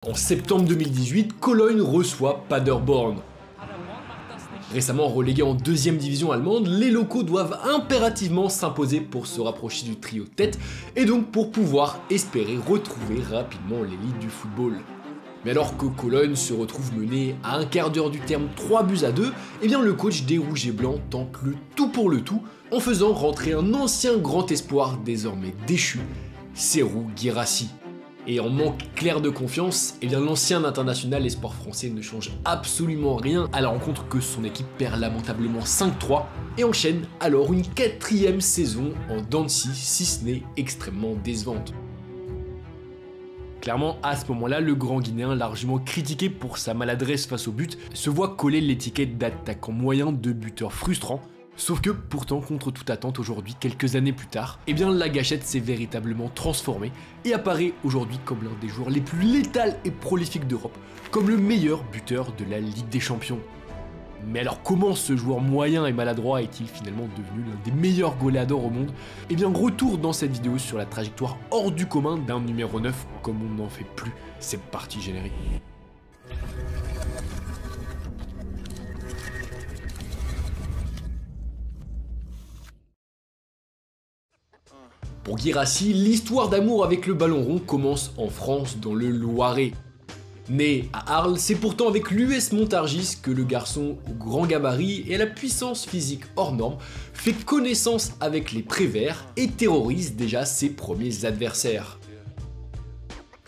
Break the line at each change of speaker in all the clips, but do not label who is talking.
En septembre 2018, Cologne reçoit Paderborn. Récemment relégués en deuxième division allemande, les locaux doivent impérativement s'imposer pour se rapprocher du trio de tête et donc pour pouvoir espérer retrouver rapidement l'élite du football. Mais alors que Cologne se retrouve mené à un quart d'heure du terme 3-2, eh bien le coach des Rouges et Blancs tente le tout pour le tout en faisant rentrer un ancien grand espoir désormais déchu, Serhou Guirassy. Et en manque clair de confiance, eh bien l'ancien international espoir français ne change absolument rien à la rencontre que son équipe perd lamentablement 5-3 et enchaîne alors une 4e saison en dents de scie, si ce n'est extrêmement décevante. Clairement, à ce moment-là, le grand Guinéen, largement critiqué pour sa maladresse face au but, se voit coller l'étiquette d'attaquant moyen de buteur frustrant. Sauf que, pourtant, contre toute attente aujourd'hui, quelques années plus tard, eh bien la gâchette s'est véritablement transformée et apparaît aujourd'hui comme l'un des joueurs les plus létals et prolifiques d'Europe, comme le meilleur buteur de la Ligue des Champions. Mais alors comment ce joueur moyen et maladroit est-il finalement devenu l'un des meilleurs goleadors au monde? Eh bien retour dans cette vidéo sur la trajectoire hors du commun d'un numéro 9 comme on n'en fait plus. C'est parti générique. Pour Guirassy, l'histoire d'amour avec le ballon rond commence en France dans le Loiret. Né à Arles, c'est pourtant avec l'US Montargis que le garçon au grand gabarit et à la puissance physique hors norme fait connaissance avec les Préverts et terrorise déjà ses premiers adversaires.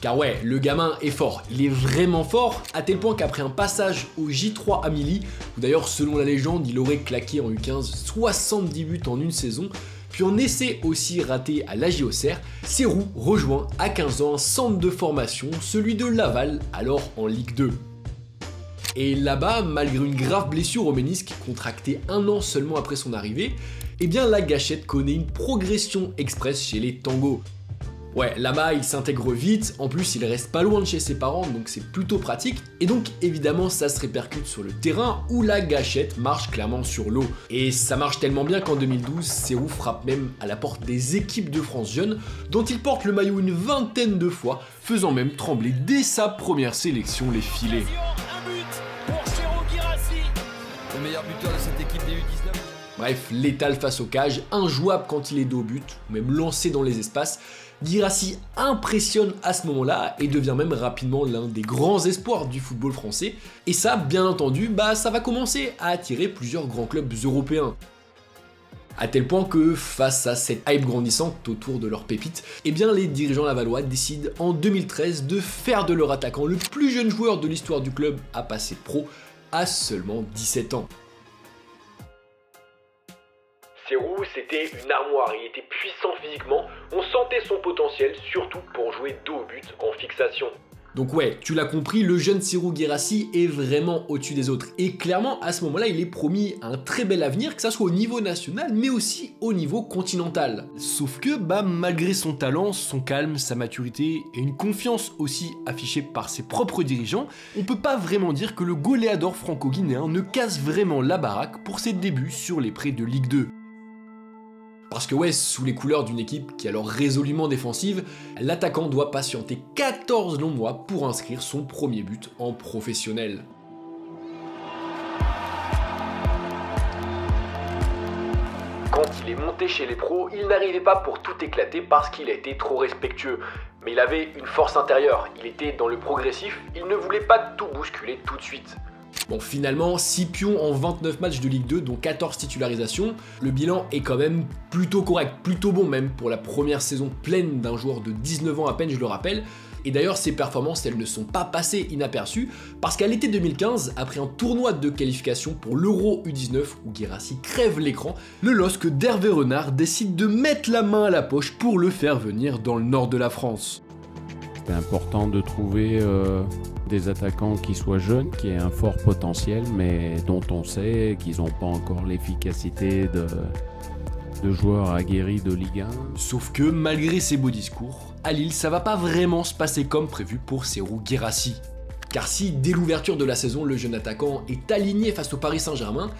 Car ouais, le gamin est fort, il est vraiment fort, à tel point qu'après un passage au J3 Amélie, où d'ailleurs selon la légende il aurait claqué en U15 70 buts en une saison, puis en essai aussi raté à l'AJ Auxerre, Serhou rejoint à 15 ans un centre de formation, celui de Laval, alors en Ligue 2. Et là-bas, malgré une grave blessure au ménisque contractée un an seulement après son arrivée, eh bien la gâchette connaît une progression express chez les Tangos. Ouais, là-bas il s'intègre vite, en plus il reste pas loin de chez ses parents donc c'est plutôt pratique, et donc évidemment ça se répercute sur le terrain où la gâchette marche clairement sur l'eau. Et ça marche tellement bien qu'en 2012, Serhou frappe même à la porte des équipes de France jeunes dont il porte le maillot une vingtaine de fois, faisant même trembler dès sa première sélection les filets.
Un but pour Serhou Guirassy, le meilleur buteur de cette équipe des U19.
Bref, létal face aux cages, injouable quand il est dos au but, ou même lancé dans les espaces, Guirassy impressionne à ce moment-là et devient même rapidement l'un des grands espoirs du football français. Et ça, bien entendu, ça va commencer à attirer plusieurs grands clubs européens. À tel point que, face à cette hype grandissante autour de leur pépite, eh bien les dirigeants lavallois décident en 2013 de faire de leur attaquant le plus jeune joueur de l'histoire du club à passer pro à seulement 17 ans. Serhou, c'était une armoire, il était puissant physiquement, on sentait son potentiel, surtout pour jouer dos au but en fixation. Donc ouais, tu l'as compris, le jeune Serhou Guirassy est vraiment au-dessus des autres. Et clairement, à ce moment-là, il est promis à un très bel avenir, que ça soit au niveau national, mais aussi au niveau continental. Sauf que, malgré son talent, son calme, sa maturité et une confiance aussi affichée par ses propres dirigeants, on peut pas vraiment dire que le goléador franco-guinéen ne casse vraiment la baraque pour ses débuts sur les prés de Ligue 2. Parce que ouais, sous les couleurs d'une équipe qui est alors résolument défensive, l'attaquant doit patienter 14 longs mois pour inscrire son premier but en professionnel. Quand il est monté chez les pros, il n'arrivait pas pour tout éclater parce qu'il a été trop respectueux. Mais il avait une force intérieure, il était dans le progressif, il ne voulait pas tout bousculer tout de suite. Bon, finalement, 6 pions en 29 matchs de Ligue 2, dont 14 titularisations. Le bilan est quand même plutôt correct, plutôt bon même, pour la première saison pleine d'un joueur de 19 ans à peine, je le rappelle. Et d'ailleurs, ces performances, elles ne sont pas passées inaperçues, parce qu'à l'été 2015, après un tournoi de qualification pour l'Euro U19, où Guirassy crève l'écran, le LOSC d'Hervé Renard décide de mettre la main à la poche pour le faire venir dans le nord de la France.
C'est important de trouver des attaquants qui soient jeunes, qui aient un fort potentiel, mais dont on sait qu'ils n'ont pas encore l'efficacité de joueurs aguerris de Ligue 1.
Sauf que, malgré ses beaux discours, à Lille, ça va pas vraiment se passer comme prévu pour Serhou Guirassy. Car si, dès l'ouverture de la saison, le jeune attaquant est aligné face au Paris Saint-Germain,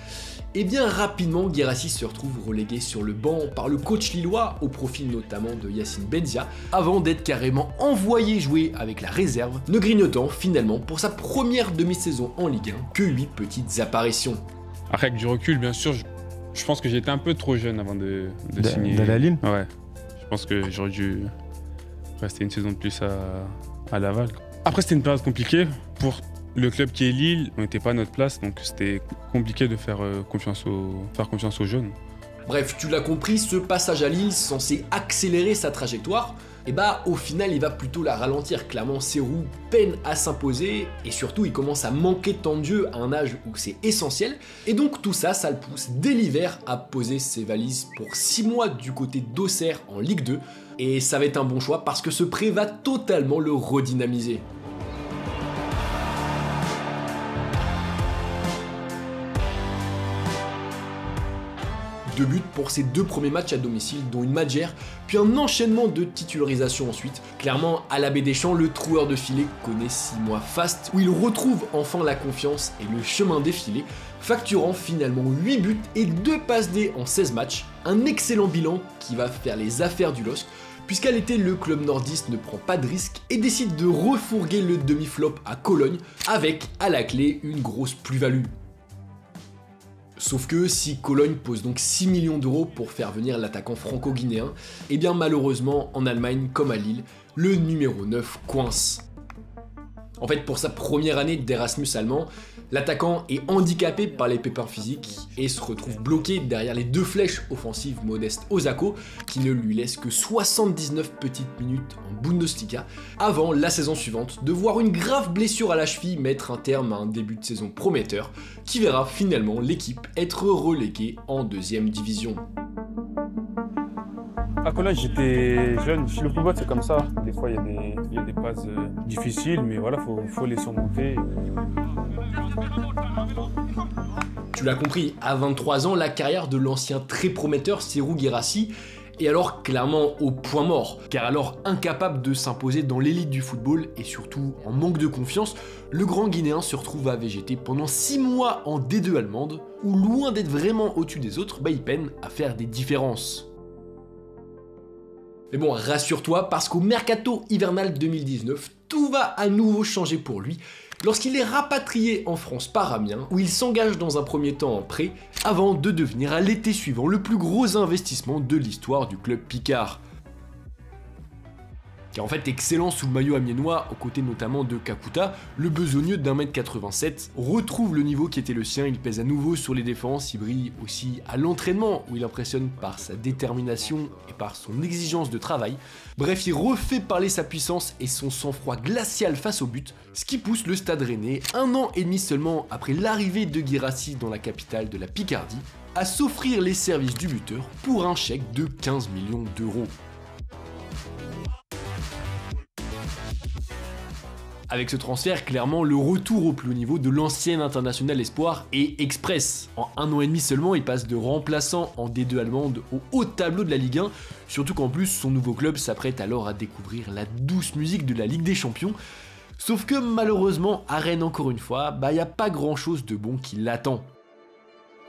Et bien rapidement, Guirassy se retrouve relégué sur le banc par le coach lillois, au profit notamment de Yacine Benzia, avant d'être carrément envoyé jouer avec la réserve, ne grignotant finalement pour sa première demi-saison en Ligue 1 que 8 petites apparitions.
Après, avec du recul, bien sûr, je pense que j'étais un peu trop jeune avant de signer.
D'aller à Lille ?
Ouais. Je pense que j'aurais dû rester une saison de plus à Laval. Après, c'était une période compliquée. Pour le club qui est Lille, on n'était pas à notre place, donc c'était compliqué de faire confiance aux jeunes.
Bref, tu l'as compris, ce passage à Lille, censé accélérer sa trajectoire, et bah au final il va plutôt la ralentir. Clairement, Serhou peine à s'imposer, et surtout il commence à manquer de temps de jeu à un âge où c'est essentiel, et donc tout ça, ça le pousse dès l'hiver à poser ses valises pour 6 mois du côté d'Auxerre en Ligue 2, et ça va être un bon choix parce que ce prêt va totalement le redynamiser. Deux buts pour ses 2 premiers matchs à domicile, dont une matchère, puis un enchaînement de titularisations ensuite. Clairement, à l'abbé Deschamps, le troueur de filet connaît 6 mois fastes, où il retrouve enfin la confiance et le chemin défilé, facturant finalement 8 buts et 2 passes D en 16 matchs. Un excellent bilan qui va faire les affaires du LOSC, puisqu'à l'été, le club nordiste ne prend pas de risque et décide de refourguer le demi-flop à Cologne, avec à la clé une grosse plus-value. Sauf que si Cologne pose donc 6 millions d'euros pour faire venir l'attaquant franco-guinéen, et bien malheureusement en Allemagne comme à Lille, le numéro 9 coince. En fait, pour sa première année d'Erasmus allemand, l'attaquant est handicapé par les pépins physiques et se retrouve bloqué derrière les 2 flèches offensives modestes Osako, qui ne lui laissent que 79 petites minutes en Bundesliga, avant la saison suivante de voir une grave blessure à la cheville mettre un terme à un début de saison prometteur, qui verra finalement l'équipe être reléguée en 2e division.
À Cologne, j'étais jeune. Le football, c'est comme ça. Des fois, il y a des passes difficiles, mais voilà, faut les surmonter.
Tu l'as compris, à 23 ans, la carrière de l'ancien très prometteur Serhou Guirassy est alors clairement au point mort, car alors incapable de s'imposer dans l'élite du football et surtout en manque de confiance, le grand Guinéen se retrouve à végéter pendant 6 mois en D2 allemande, où loin d'être vraiment au-dessus des autres, il peine à faire des différences. Mais bon, rassure-toi, parce qu'au mercato hivernal 2019, tout va à nouveau changer pour lui, lorsqu'il est rapatrié en France par Amiens, où il s'engage dans un premier temps en prêt, avant de devenir à l'été suivant le plus gros investissement de l'histoire du club picard. Car en fait, excellent sous le maillot amiénois, aux côtés notamment de Kakuta, le besogneux d'1m87 retrouve le niveau qui était le sien, il pèse à nouveau sur les défenses, il brille aussi à l'entraînement, où il impressionne par sa détermination et par son exigence de travail. Bref, il refait parler sa puissance et son sang-froid glacial face au but, ce qui pousse le Stade Rennais, 1 an et demi seulement après l'arrivée de Guirassy dans la capitale de la Picardie, à s'offrir les services du buteur pour un chèque de 15 millions d'euros. Avec ce transfert, clairement, le retour au plus haut niveau de l'ancien international espoir est express. En 1 an et demi seulement, il passe de remplaçant en D2 allemande au haut tableau de la Ligue 1, surtout qu'en plus, son nouveau club s'apprête alors à découvrir la douce musique de la Ligue des Champions. Sauf que malheureusement, à Rennes encore une fois, y a pas grand chose de bon qui l'attend.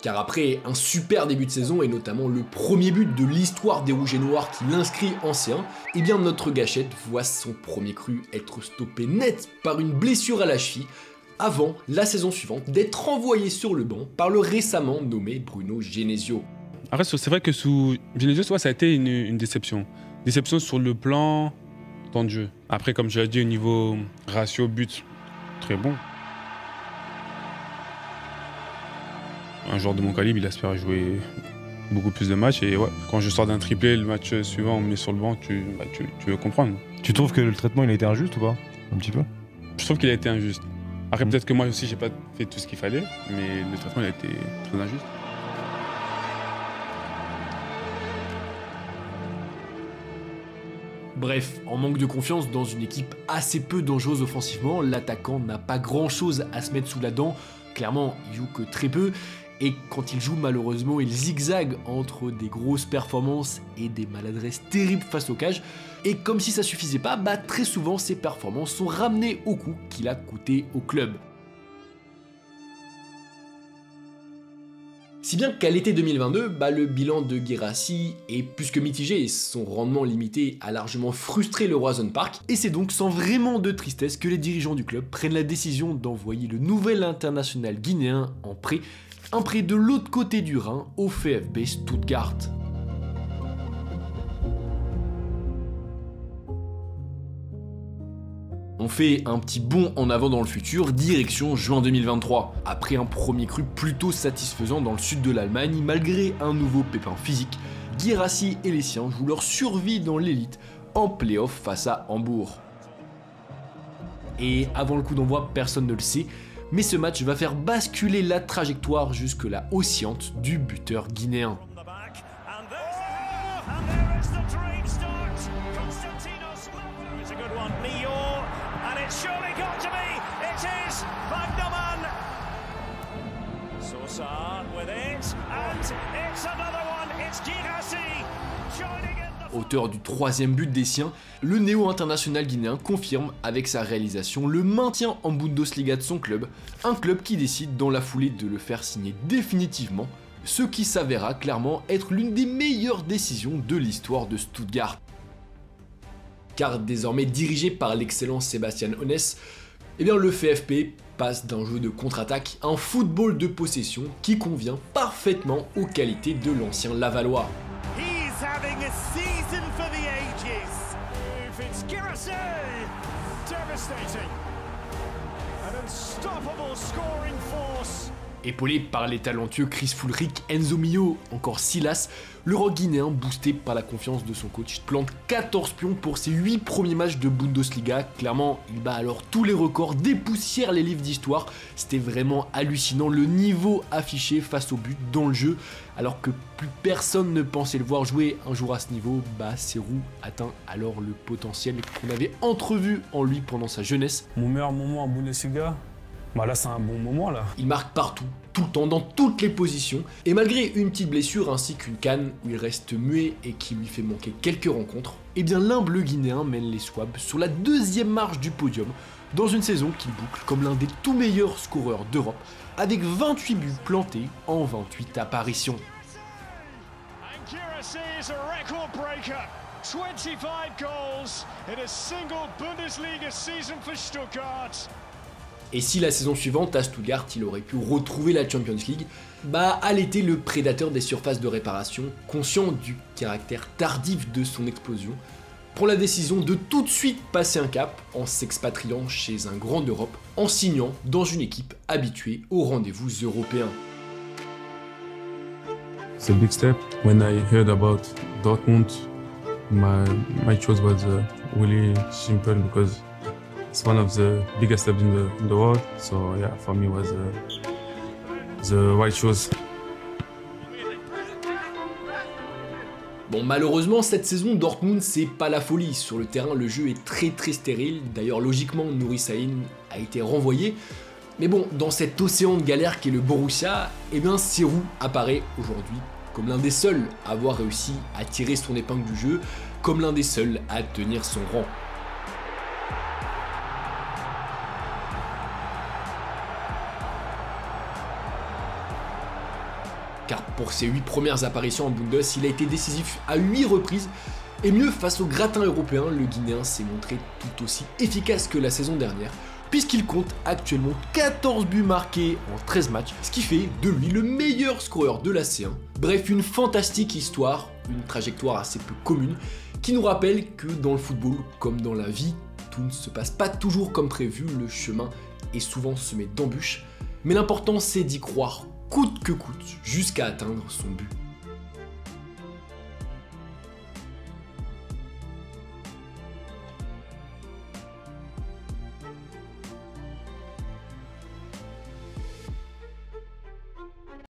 Car après un super début de saison et notamment le premier but de l'histoire des Rouges et Noirs qui l'inscrit en C1, et bien notre gâchette voit son premier cru être stoppé net par une blessure à la cheville, avant la saison suivante d'être envoyé sur le banc par le récemment nommé Bruno Genesio.
Après, c'est vrai que sous Genesio, ça a été une déception. Déception sur le plan temps de jeu. Après, comme je l'ai dit, au niveau ratio but, très bon. Un joueur de mon calibre, il espère jouer beaucoup plus de matchs. Et ouais, quand je sors d'un triplé, le match suivant, on me met sur le banc, tu veux comprendre.
Tu trouves que le traitement il a été injuste ou pas? Un petit peu?
Je trouve qu'il a été injuste. Après, peut-être que moi aussi, j'ai pas fait tout ce qu'il fallait, mais le traitement il a été très injuste.
Bref, en manque de confiance dans une équipe assez peu dangereuse offensivement, l'attaquant n'a pas grand chose à se mettre sous la dent. Clairement, il joue que très peu. Et quand il joue, malheureusement, il zigzague entre des grosses performances et des maladresses terribles face au cage. Et comme si ça suffisait pas, très souvent ses performances sont ramenées au coût qu'il a coûté au club. Si bien qu'à l'été 2022, le bilan de Guirassy est plus que mitigé et son rendement limité a largement frustré le Roazhon Park, et c'est donc sans vraiment de tristesse que les dirigeants du club prennent la décision d'envoyer le nouvel international guinéen en prêt, un prêt de l'autre côté du Rhin au VfB Stuttgart. On fait un petit bond en avant dans le futur, direction juin 2023. Après un premier cru plutôt satisfaisant dans le sud de l'Allemagne, malgré un nouveau pépin physique, Guirassy et les siens jouent leur survie dans l'élite en play-off face à Hambourg. Et avant le coup d'envoi, personne ne le sait, mais ce match va faire basculer la trajectoire jusque-là oscillante du buteur guinéen. Auteur du troisième but des siens, le néo-international guinéen confirme avec sa réalisation le maintien en Bundesliga de son club, un club qui décide dans la foulée de le faire signer définitivement, ce qui s'avéra clairement être l'une des meilleures décisions de l'histoire de Stuttgart. Car désormais dirigé par l'excellent Sebastian Hoeneß, le VfB passe d'un jeu de contre-attaque à un football de possession qui convient parfaitement aux qualités de l'ancien Lavallois. Épaulé par les talentueux Chris Füllkrug, Enzo Mio, encore Silas, le rock guinéen, boosté par la confiance de son coach, plante 14 pions pour ses 8 premiers matchs de Bundesliga. Clairement, il bat alors tous les records, dépoussière les livres d'histoire. C'était vraiment hallucinant le niveau affiché face au but dans le jeu, alors que plus personne ne pensait le voir jouer un jour à ce niveau. Serhou atteint alors le potentiel qu'on avait entrevu en lui pendant sa jeunesse.
Mon meilleur moment en Bundesliga, là c'est un bon moment là.
Il marque partout, tout le temps, dans toutes les positions, et malgré une petite blessure ainsi qu'une canne où il reste muet et qui lui fait manquer quelques rencontres, l'humble Guinéen mène les Swabs sur la deuxième marche du podium dans une saison qu'il boucle comme l'un des tout meilleurs scoreurs d'Europe avec 28 buts plantés en 28 apparitions.
25 goals in a single Bundesliga season for Stuttgart.
Et si la saison suivante à Stuttgart il aurait pu retrouver la Champions League, à l'été le prédateur des surfaces de réparation, conscient du caractère tardif de son explosion, prend la décision de tout de suite passer un cap en s'expatriant chez un grand d'Europe, en signant dans une équipe habituée aux rendez-vous européens.
It's a big step. When I heard about Dortmund, my choice was really simple because it's one of the biggest clubs in the world. So yeah, for me was the right choice.
Bon, malheureusement, cette saison, Dortmund, c'est pas la folie. Sur le terrain, le jeu est très stérile. D'ailleurs, logiquement, Nuri Sahin a été renvoyé. Mais bon, dans cet océan de galère qu'est le Borussia, Serhou apparaît aujourd'hui comme l'un des seuls à avoir réussi à tirer son épingle du jeu, comme l'un des seuls à tenir son rang. Car pour ses 8 premières apparitions en Bundes, il a été décisif à 8 reprises, et mieux face au gratin européen, le Guinéen s'est montré tout aussi efficace que la saison dernière, puisqu'il compte actuellement 14 buts marqués en 13 matchs, ce qui fait de lui le meilleur scoreur de la C1. Bref, une fantastique histoire, une trajectoire assez peu commune, qui nous rappelle que dans le football, comme dans la vie, tout ne se passe pas toujours comme prévu, le chemin est souvent semé d'embûches, mais l'important c'est d'y croire coûte que coûte jusqu'à atteindre son but.